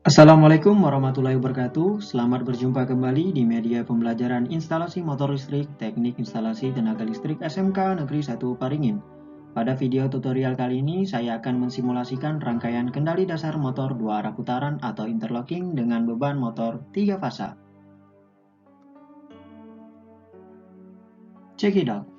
Assalamualaikum warahmatullahi wabarakatuh. Selamat berjumpa kembali di media pembelajaran instalasi motor listrik Teknik Instalasi Tenaga Listrik SMK Negeri 1 Paringin. Pada video tutorial kali ini saya akan mensimulasikan rangkaian kendali dasar motor 2 arah putaran atau interlocking dengan beban motor 3 fasa. Check it out.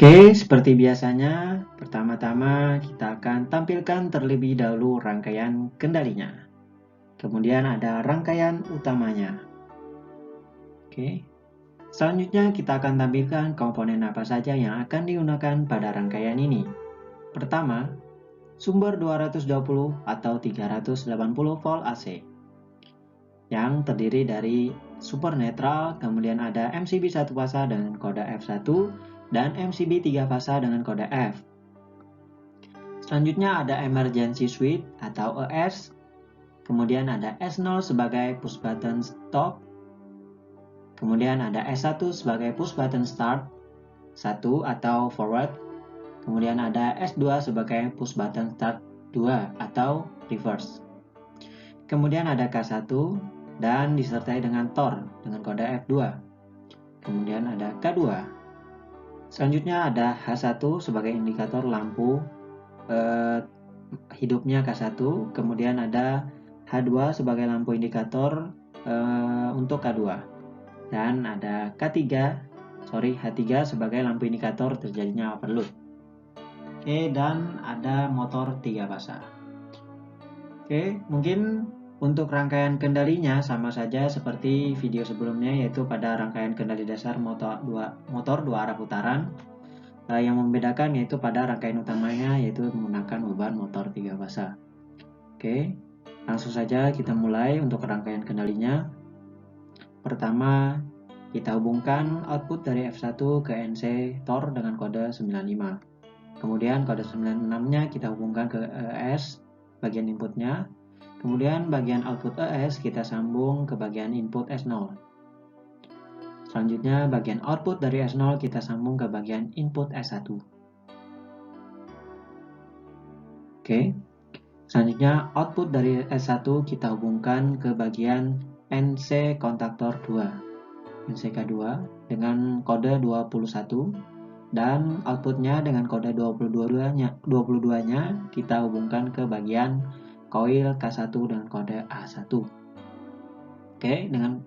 Oke, seperti biasanya, pertama-tama kita akan tampilkan terlebih dahulu rangkaian kendalinya. Kemudian ada rangkaian utamanya. Oke. Selanjutnya kita akan tampilkan komponen apa saja yang akan digunakan pada rangkaian ini. Pertama, sumber 220 atau 380 volt AC yang terdiri dari super netral, kemudian ada MCB 1 fasa dengan kode F1 dan MCB 3 fasa dengan kode F. Selanjutnya ada emergency switch atau ES, kemudian ada S0 sebagai push button stop, kemudian ada S1 sebagai push button start 1 atau forward, kemudian ada S2 sebagai push button start 2 atau reverse. Kemudian ada K1 dan disertai dengan TOR dengan kode F2. Kemudian ada K2. Selanjutnya ada H1 sebagai indikator lampu hidupnya K1. Kemudian ada H2 sebagai lampu indikator untuk K2. Dan ada H3 sebagai lampu indikator terjadinya overload. Oke, dan ada motor 3 fasa. Oke, mungkin untuk rangkaian kendalinya sama saja seperti video sebelumnya, yaitu pada rangkaian kendali dasar motor 2 arah putaran. Yang membedakan yaitu pada rangkaian utamanya, yaitu menggunakan beban motor 3 fasa. Oke, langsung saja kita mulai untuk rangkaian kendalinya. Pertama, kita hubungkan output dari F1 ke NC TOR dengan kode 95. Kemudian kode 96-nya kita hubungkan ke ES, bagian inputnya. Kemudian bagian output ES kita sambung ke bagian input S0. Selanjutnya bagian output dari S0 kita sambung ke bagian input S1. Oke. Selanjutnya output dari S1 kita hubungkan ke bagian NC kontaktor 2, NCK2 dengan kode 21. Dan outputnya dengan kode 22-nya kita hubungkan ke bagian koil K1 dengan kode A1. Oke, dengan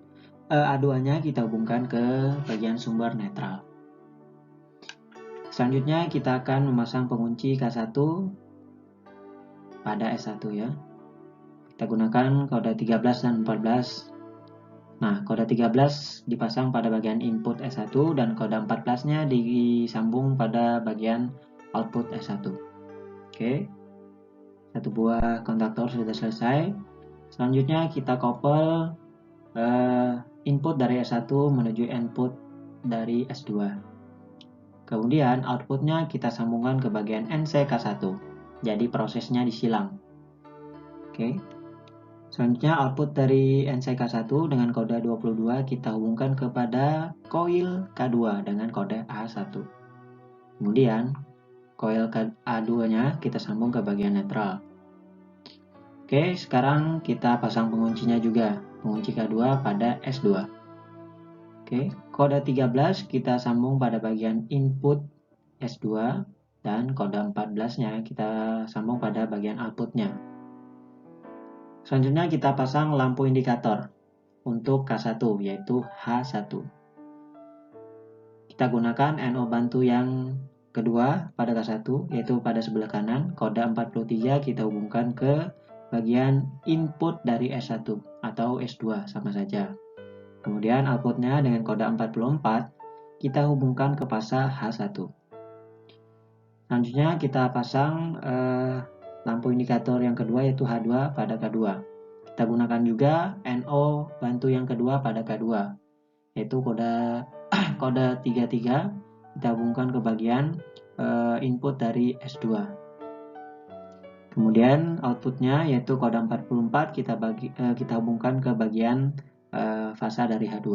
A2-nya kita hubungkan ke bagian sumber netral. Selanjutnya kita akan memasang pengunci K1 pada S1 ya. Kita gunakan kode 13 dan 14. Nah, kode 13 dipasang pada bagian input S1 dan kode 14-nya disambung pada bagian output S1. Oke. Satu buah kontaktor sudah selesai. Selanjutnya kita couple input dari S1 menuju input dari S2. Kemudian outputnya kita sambungkan ke bagian NCK1. Jadi prosesnya disilang. Oke. Selanjutnya output dari NCK1 dengan kode 22 kita hubungkan kepada koil K2 dengan kode A1. Kemudian koil A2-nya kita sambung ke bagian netral. Oke, sekarang kita pasang penguncinya juga, pengunci K2 pada S2. Oke, kode 13 kita sambung pada bagian input S2 dan kode 14-nya kita sambung pada bagian outputnya. Selanjutnya kita pasang lampu indikator untuk K1 yaitu H1. Kita gunakan NO bantu yang kedua pada K1 yaitu pada sebelah kanan. Kode 43 kita hubungkan ke bagian input dari S1 atau S2 sama saja. Kemudian outputnya dengan kode 44 kita hubungkan ke fasa H1. Selanjutnya kita pasang lampu indikator yang kedua yaitu H2 pada K2. Kita gunakan juga NO bantu yang kedua pada K2 yaitu kode 33 kita hubungkan ke bagian input dari S2. Kemudian outputnya yaitu kode 44 kita hubungkan ke bagian fasa dari H2.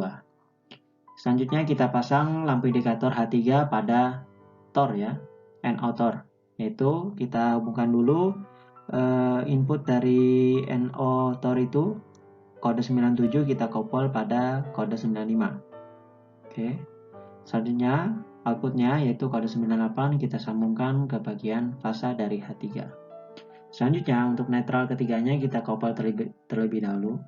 Selanjutnya kita pasang lampu indikator H3 pada tor ya, NO tor. Yaitu kita hubungkan dulu input dari NO tor itu kode 97 kita couple pada kode 95. Oke. Selanjutnya outputnya yaitu kode 98 kita sambungkan ke bagian fasa dari H3. Selanjutnya untuk netral ketiganya kita couple terlebih dahulu.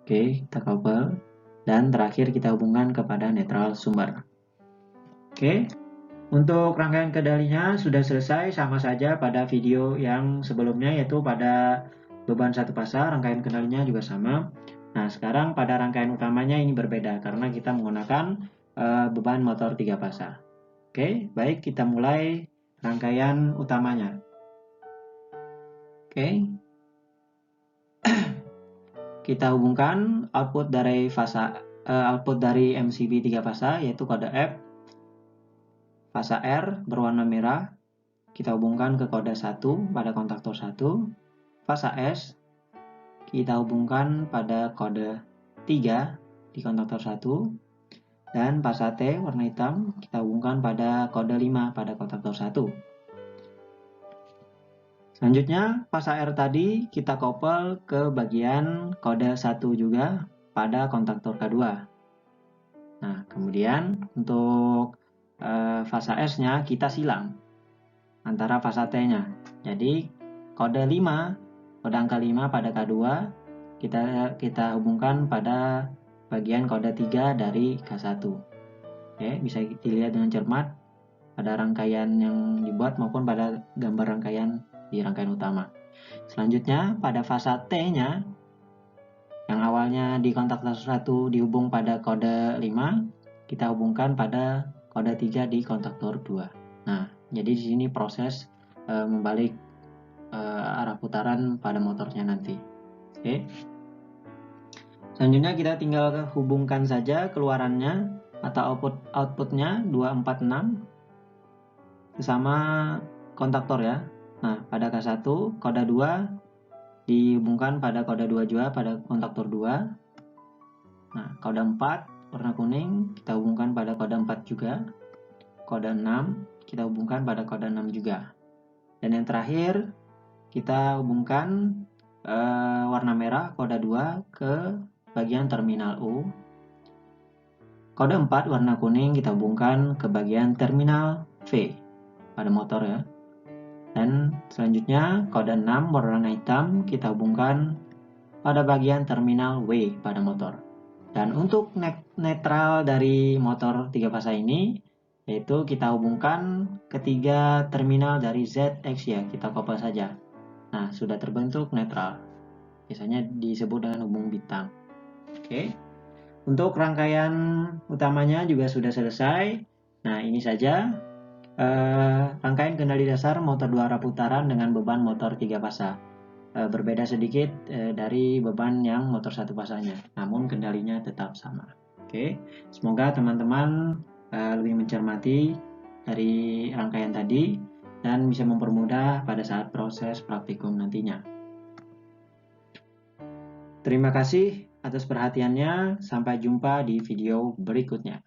Oke, kita couple. Dan terakhir kita hubungkan kepada netral sumber. Oke, untuk rangkaian kendalinya sudah selesai, sama saja pada video yang sebelumnya, yaitu pada beban satu fasa rangkaian kendalinya juga sama. Nah, sekarang pada rangkaian utamanya ini berbeda karena kita menggunakan beban motor 3 fasa. Oke, baik, kita mulai rangkaian utamanya. Oke, kita hubungkan output dari MCB 3 fasa yaitu kode F, fasa R berwarna merah, kita hubungkan ke kode 1 pada kontaktor 1, fasa S kita hubungkan pada kode 3 di kontaktor 1, dan fasa T warna hitam kita hubungkan pada kode 5 pada kontaktor 1. Selanjutnya fasa R tadi kita couple ke bagian kode 1 juga pada kontaktor K2. Nah, kemudian untuk fasa S-nya kita silang antara fasa T-nya. Jadi kode 5, kode angka 5 pada K2 kita hubungkan pada bagian kode 3 dari K1. Oke, bisa dilihat dengan cermat pada rangkaian yang dibuat maupun pada gambar rangkaian di rangkaian utama. Selanjutnya pada fasa T-nya yang awalnya di kontaktor 1 dihubung pada kode 5, kita hubungkan pada kode 3 di kontaktor 2. Nah, jadi di sini proses membalik arah putaran pada motornya nanti. Oke. Selanjutnya kita tinggal hubungkan saja keluarannya atau outputnya 246 bersama kontaktor ya. Nah, pada K1 kode 2 dihubungkan pada kode 2 juga pada kontaktor 2. Nah, kode 4 warna kuning kita hubungkan pada kode 4 juga. Kode 6 kita hubungkan pada kode 6 juga. Dan yang terakhir kita hubungkan warna merah kode 2 ke bagian terminal U. Kode 4 warna kuning kita hubungkan ke bagian terminal V pada motor ya. Dan selanjutnya kode 6 berwarna hitam kita hubungkan pada bagian terminal W pada motor. Dan untuk netral dari motor 3 fasa ini yaitu kita hubungkan ketiga terminal dari ZX ya, kita couple saja. Nah, sudah terbentuk netral. Biasanya disebut dengan hubung bintang. Oke. Untuk rangkaian utamanya juga sudah selesai. Nah, ini saja rangkaian kendali dasar motor 2 arah putaran dengan beban motor 3 fasa. Berbeda sedikit dari beban yang motor 1 fasanya, namun kendalinya tetap sama. Oke, semoga teman-teman lebih mencermati dari rangkaian tadi dan bisa mempermudah pada saat proses praktikum nantinya. Terima kasih atas perhatiannya, sampai jumpa di video berikutnya.